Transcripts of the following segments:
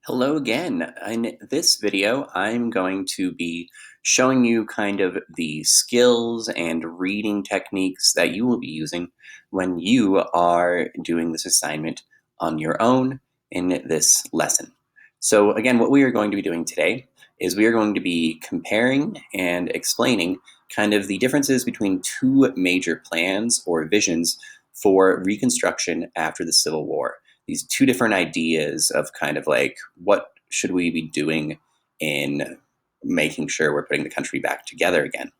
Hello again. In this video, I'm going to be showing you kind of the skills and reading techniques that you will be using when you are doing this assignment on your own in this lesson. So again, what we are going to be doing today is we are going to be comparing and explaining kind of the differences between two major plans or visions for Reconstruction after the Civil War. These two different ideas of kind of like what should we be doing in making sure we're putting the country back together again.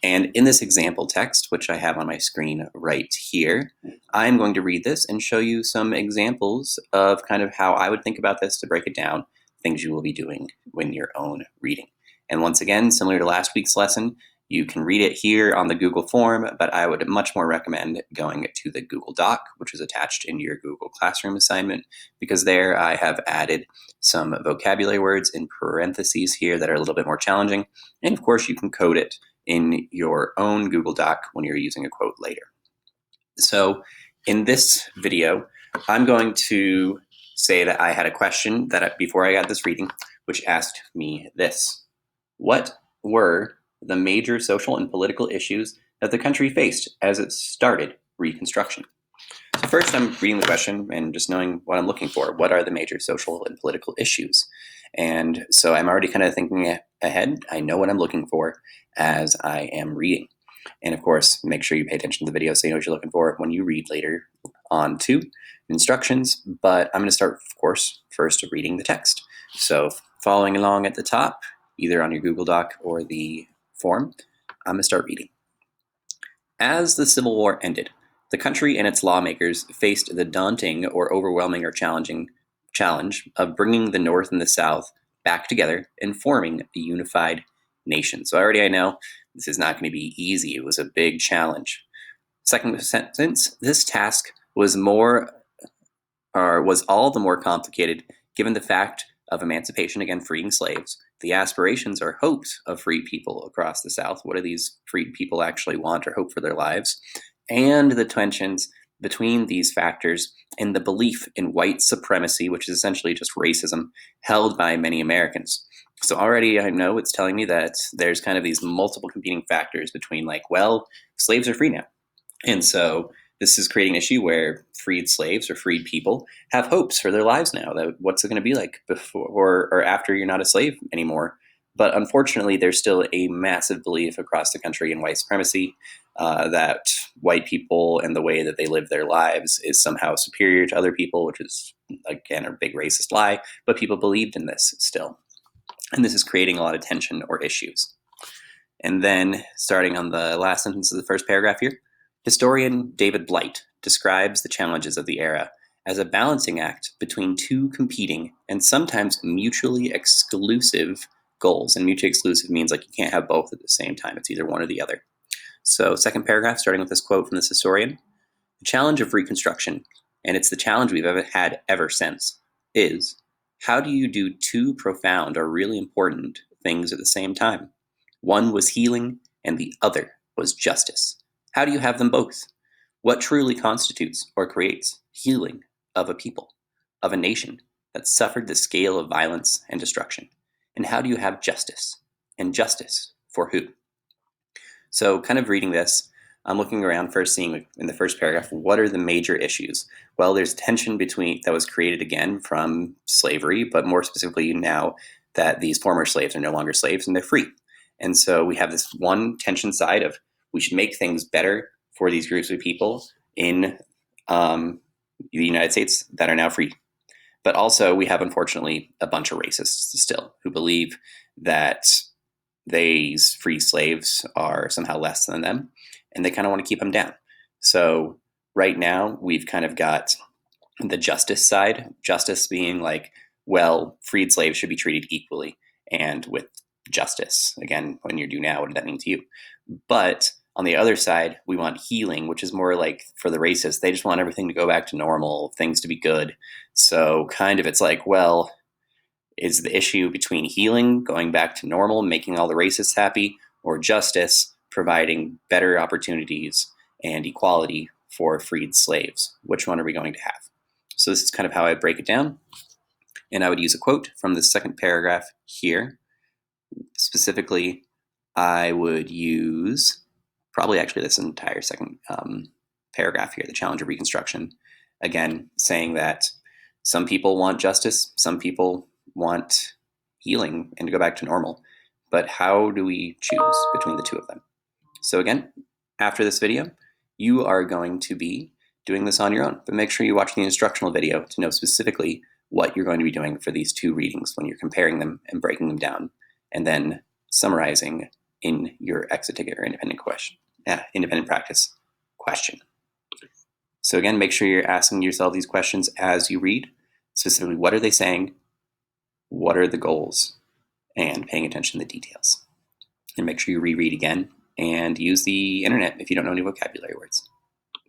And in this example text, which I have on my screen right here, I'm going to read this and show you some examples of kind of how I would think about this to break it down, things you will be doing when your own reading. And once again, similar to last week's lesson, you can read it here on the Google form, but I would much more recommend going to the Google Doc, which is attached in your Google Classroom assignment, because there I have added some vocabulary words in parentheses here that are a little bit more challenging. And of course, you can code it in your own Google Doc when you're using a quote later. So in this video, I'm going to say that I had a question before I got this reading, which asked me this. What were the major social and political issues that the country faced as it started Reconstruction? So first, I'm reading the question and just knowing what I'm looking for. What are the major social and political issues? And so I'm already kind of thinking ahead. I know what I'm looking for as I am reading. And of course, make sure you pay attention to the video so you know what you're looking for when you read later on to instructions. But I'm going to start, of course, first reading the text. So following along at the top, either on your Google Doc or the form, I'm going to start reading. As the Civil War ended, the country and its lawmakers faced the daunting or overwhelming or challenge of bringing the North and the South back together and forming a unified nation. So I know this is not going to be easy. It was a big challenge. Second sentence, this task was all the more complicated given the fact of emancipation, again, freeing slaves, the aspirations or hopes of freed people across the South. What do these freed people actually want or hope for their lives? And the tensions between these factors and the belief in white supremacy, which is essentially just racism, held by many Americans. So already I know it's telling me that there's kind of these multiple competing factors between slaves are free now. And so this is creating an issue where freed slaves or freed people have hopes for their lives now. That what's it going to be like before or after you're not a slave anymore? But unfortunately, there's still a massive belief across the country in white supremacy, that white people and the way that they live their lives is somehow superior to other people, which is, again, a big racist lie. But people believed in this still. And this is creating a lot of tension or issues. And then starting on the last sentence of the first paragraph here, historian David Blight describes the challenges of the era as a balancing act between two competing and sometimes mutually exclusive goals. And mutually exclusive means you can't have both at the same time. It's either one or the other. So second paragraph, starting with this quote from this historian, the challenge of Reconstruction, and it's the challenge we've ever had ever since, is how do you do two profound or really important things at the same time? One was healing and the other was justice. How do you have them both? What truly constitutes or creates healing of a people, of a nation that suffered the scale of violence and destruction? And how do you have justice? And justice for who? So kind of reading this, I'm looking around first, seeing in the first paragraph, what are the major issues? Well, there's tension that was created again from slavery, but more specifically now that these former slaves are no longer slaves and they're free. And so we have this one tension side of we should make things better for these groups of people in the United States that are now free. But also we have, unfortunately, a bunch of racists still who believe that these free slaves are somehow less than them, and they kind of want to keep them down. So right now we've kind of got the justice side, justice being freed slaves should be treated equally and with justice. Again, when you do now, what does that mean to you? But on the other side, we want healing, which is more for the racists, they just want everything to go back to normal, things to be good. So kind of it's is the issue between healing, going back to normal, making all the racists happy, or justice, providing better opportunities and equality for freed slaves? Which one are we going to have? So this is kind of how I break it down. And I would use a quote from the second paragraph here. Specifically, I would use probably actually this entire second paragraph here, the challenge of Reconstruction. Again, saying that some people want justice, some people want healing and to go back to normal. But how do we choose between the two of them? So again, after this video, you are going to be doing this on your own, but make sure you watch the instructional video to know specifically what you're going to be doing for these two readings when you're comparing them and breaking them down, and then summarizing in your exit ticket or independent practice question. So again, make sure you're asking yourself these questions as you read. Specifically, what are they saying? What are the goals? And paying attention to the details. And make sure you reread again and use the internet if you don't know any vocabulary words.